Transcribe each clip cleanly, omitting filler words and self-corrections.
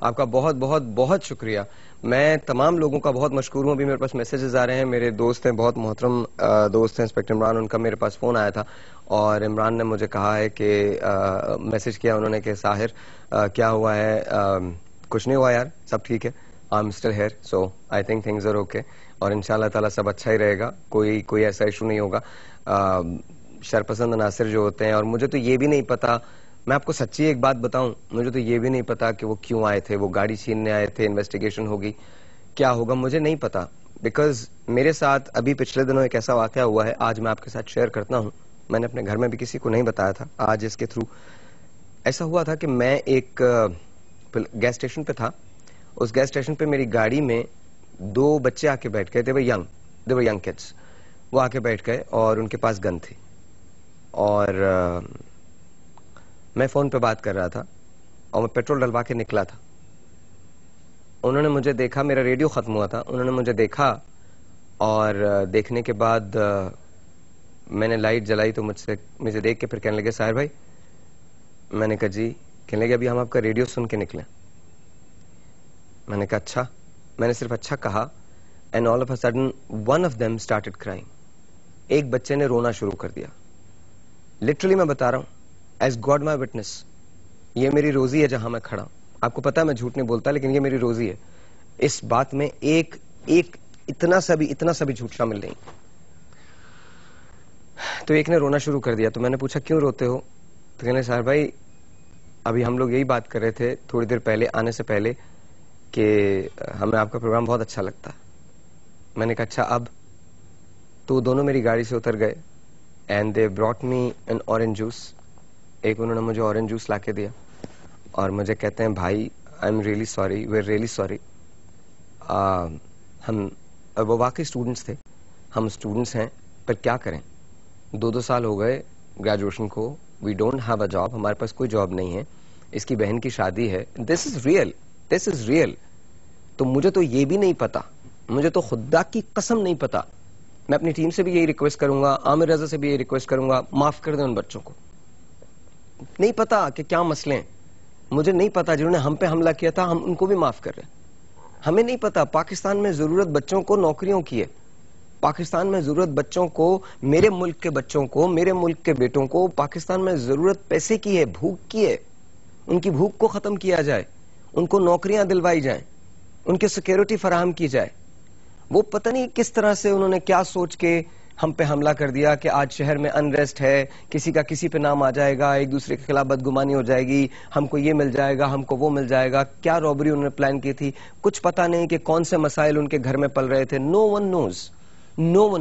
آپ کا بہت بہت بہت شکریہ. میں تمام لوگوں کا بہت مشکور ہوں. ابھی میرے پاس میسیجز آ رہے ہیں. میرے دوست ہیں, بہت محترم دوست ہیں انسپیکٹر عمران, ان کا میرے پاس فون آیا تھا اور عمران نے مجھے کہا ہے کہ میسج کیا انہوں نے کہ ساحر کیا ہوا ہے. کچھ نہیں ہوا یار, سب ٹھیک ہے. I am still here, so I think things are okay, اور انشاءاللہ تعالیٰ سب اچھا ہی رہے گا. کوئی ایسا ایشو نہیں ہوگا. شرپسند عناصر جو ہوتے ہیں, اور مجھے تو یہ بھی نہیں پتا, میں آپ کو سچی ایک بات بتاؤں, مجھے تو یہ بھی نہیں پتا کہ وہ کیوں آئے تھے. وہ گاڑی چھیننے آئے تھے, انویسٹیگیشن ہوگی, کیا ہوگا مجھے نہیں پتا. بیکاز میرے ساتھ ابھی پچھلے دنوں ایک ایسا واقعہ ہوا ہے, آج میں آپ کے ساتھ شیئر کرتا ہوں. میں نے اپنے گھر میں بھی کسی کو نہیں بتایا تھا, آج اس کے تھرو ایسا ہوا تھا کہ میں ایک گیس اسٹیشن پہ تھا. اس گیس اسٹیشن پہ میری گاڑی میں 2 بچے آ کے بیٹھ گئے. they were young kids. وہ آ کے بیٹھ گئے اور ان کے پاس گن تھی, اور میں فون پہ بات کر رہا تھا اور میں پیٹرول ڈلوا کے نکلا تھا. انہوں نے مجھے دیکھا, میرا ریڈیو ختم ہوا تھا, انہوں نے مجھے دیکھا اور دیکھنے کے بعد میں نے لائٹ جلائی تو مجھے دیکھ کے پھر کہنے لگے ساحر بھائی. میں نے کہا جی. کہنے لگے ابھی ہم آپ کا ریڈیو سن کے نکلے. میں نے کہا اچھا. میں نے صرف اچھا کہا, and all of a sudden one of them started crying. ایک بچے نے رونا شروع کر دیا. لٹرلی میں بتا رہا ہوں, as God my witness, یہ میری روزی ہے جہاں میں کھڑا ہوں. آپ کو پتا ہے میں جھوٹ نہیں بولتا, لیکن یہ میری روزی ہے. اس بات میں ایک اتنا سا بھی جھوٹ شامل نہیں. تو ایک نے رونا شروع کر دیا. تو میں نے پوچھا کیوں روتے ہو؟ تو کہنے ساحر بھائی ابھی ہم لوگ یہی بات کر رہے تھے تھوڑی دیر پہلے, آنے سے پہلے, کہ ہمیں آپ کا پروگرام بہت اچھا لگتا ہے. میں نے کہا اچھا اب؟ تو دونوں میری گاڑی سے اتر گئے and they brought me an orange juice. ایک انہوں نے مجھے اورنج جوس لا کے دیا اور مجھے کہتے ہیں بھائی I am really sorry, we are really sorry. ہم وہ واقعی اسٹوڈنٹس تھے, ہم اسٹوڈنٹس ہیں پر کیا کریں, 2 سال ہو گئے گریجویشن کو, we don't have a job, ہمارے پاس کوئی جاب نہیں ہے, اس کی بہن کی شادی ہے. دس از ریئل. تو مجھے تو یہ بھی نہیں پتا, مجھے تو خدا کی قسم نہیں پتا. میں اپنی ٹیم سے بھی یہی ریکویسٹ کروں گا, عامر رضا سے بھی یہی ریکویسٹ کروں گا, معاف کر دیں ان بچوں کو. نہیں پتا کہ کیا مسئلے ہیں, مجھے نہیں پتا. جنہوں نے ہم پہ حملہ کیا تھا ہم ان کو بھی معاف کر رہے ہیں. ہمیں نہیں پتا. پاکستان میں ضرورت بچوں کو نوکریوں کی ہے. پاکستان میں ضرورت بچوں کو, میرے ملک کے بچوں کو, میرے ملک کے بیٹوں کو پاکستان میں ضرورت پیسے کی ہے, بھوک کی ہے. ان کی بھوک کو ختم کیا جائے, ان کو نوکریاں دلوائی جائیں, ان کی سیکیورٹی فراہم کی جائے. وہ پتہ نہیں کس طرح سے انہوں نے کیا سوچ کے ہم پہ حملہ کر دیا کہ آج شہر میں انریسٹ ہے, کسی کا کسی پہ نام آ جائے گا, ایک دوسرے کے خلاف بدگمانی ہو جائے گی, ہم کو یہ مل جائے گا, ہم کو وہ مل جائے گا. کیا رابری انہوں نے پلان کی تھی, کچھ پتہ نہیں کہ کون سے مسائل ان کے گھر میں پل رہے تھے. نو ون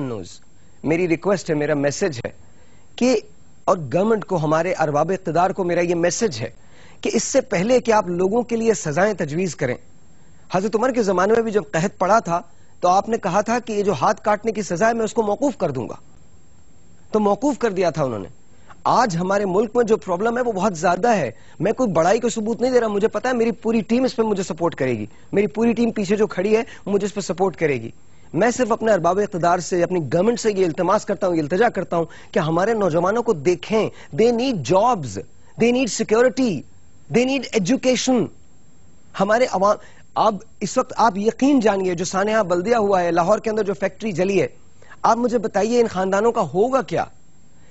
نوز. میری ریکویسٹ ہے, میرا میسج ہے کہ, اور گورنمنٹ کو, ہمارے ارباب اقتدار کو میرا یہ میسج ہے کہ اس سے پہلے کہ آپ لوگوں کے لیے سزائیں تجویز کریں. حضرت عمر کے زمانے میں بھی جب قحط پڑا تھا تو آپ نے کہا تھا کہ یہ جو ہاتھ کاٹنے کی سزا ہے میں اس کو موقوف کر دوں گا, تو موقوف کر دیا تھا انہوں نے. آج ہمارے ملک میں جو پرابلم ہے وہ بہت زیادہ ہے. میں کوئی بڑائی کا ثبوت نہیں دے رہا, مجھے پتا ہے میری پوری ٹیم اس پہ مجھے سپورٹ کرے گی, میری پوری ٹیم پیچھے جو کھڑی ہے مجھے اس پہ سپورٹ کرے گی. میں صرف اپنے ارباب اقتدار سے, اپنی گورنمنٹ سے یہ التماس کرتا ہوں, یہ التجا کرتا ہوں کہ ہمارے نوجوانوں کو دیکھیں. They need jobs, they need security, they need education. ہمارے عوام, اب اس وقت آپ یقین جانیے جو سانحہ بلدیہ ہوا ہے, لاہور کے اندر جو فیکٹری جلی ہے, آپ مجھے بتائیے ان خاندانوں کا ہوگا کیا؟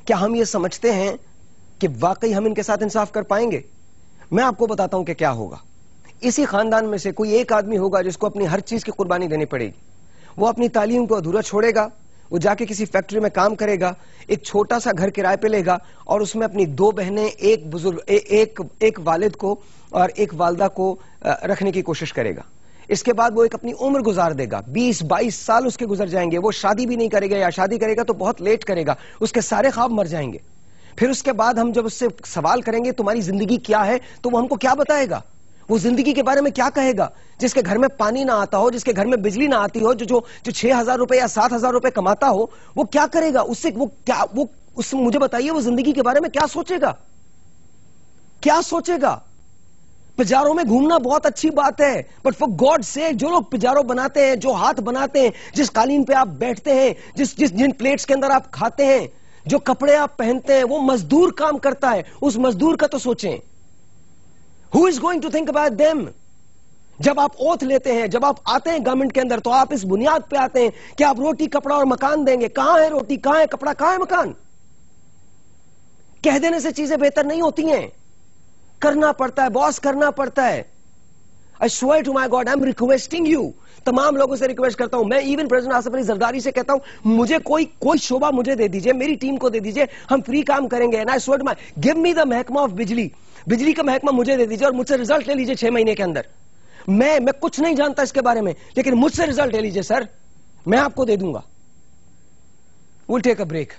کیا ہم یہ سمجھتے ہیں کہ واقعی ہم ان کے ساتھ انصاف کر پائیں گے؟ میں آپ کو بتاتا ہوں کہ کیا ہوگا. اسی خاندان میں سے کوئی ایک آدمی ہوگا جس کو اپنی ہر چیز کی قربانی دینی پڑے گی. وہ اپنی تعلیم کو ادھورا چھوڑے گا, وہ جا کے کسی فیکٹری میں کام کرے گا, ایک چھوٹا سا گھر کرائے پہ لے گا اور اس میں اپنی 2 بہنیں, ایک والد کو اور ایک والدہ کو رکھنے کی کوشش کرے گا. اس کے بعد وہ ایک اپنی عمر گزار دے گا, 20-22 سال اس کے گزر جائیں گے. وہ شادی بھی نہیں کرے گا, یا شادی کرے گا تو بہت لیٹ کرے گا, اس کے سارے خواب مر جائیں گے. پھر اس کے بعد ہم جب اس سے سوال کریں گے تمہاری زندگی کیا ہے, تو وہ ہم کو کیا بتائے گا؟ وہ زندگی کے بارے میں کیا کہے گا؟ جس کے گھر میں پانی نہ آتا ہو, جس کے گھر میں بجلی نہ آتی ہو, جو 6,000 روپے یا 7,000 روپے کماتا ہو, وہ کیا کرے گا؟ اس سے مجھے بتائیے وہ زندگی کے بارے میں کیا سوچے گا؟ کیا سوچے گا؟ پجاروں میں گھومنا بہت اچھی بات ہے, بٹ فار گاڈ سیک جو لوگ پجاروں بناتے ہیں, جو ہاتھ بناتے ہیں, جس قالین پہ آپ بیٹھتے ہیں, جن پلیٹس کے اندر آپ کھاتے ہیں, جو کپڑے آپ پہنتے ہیں, وہ مزدور کام کرتا ہے. اس مزدور کا تو سوچیں. Who is going to think about them? جب آپ اوتھ لیتے ہیں, جب آپ آتے ہیں گورنمنٹ کے اندر, تو آپ اس بنیاد پہ آتے ہیں کہ آپ روٹی کپڑا اور مکان دیں گے. کہاں ہے روٹی, کہاں ہے کپڑا, کہاں ہے مکان؟ کہہ دینے سے چیزیں بہتر نہیں ہوتی ہیں, کرنا پڑتا ہے باس, کرنا پڑتا ہے. I swear to my God, I'm requesting you, تمام لوگوں سے ریکویسٹ کرتا ہوں, میں ایون پریزیڈنٹ آصف علی زرداری سے کہتا ہوں, مجھے کوئی شعبہ مجھے دے دیجئے, میری ٹیم کو دے دیجئے, ہم فری کام کریں گے. And I swear to my, give me the محکمہ آف بجلی, بجلی کا محکمہ مجھے دے دیجئے اور مجھ سے رزلٹ لے لیجئے 6 مہینے کے اندر. میں کچھ نہیں جانتا اس کے بارے میں, لیکن مجھ سے رزلٹ لے لیجئے سر, میں آپ کو دے دوں گا. We'll take a break.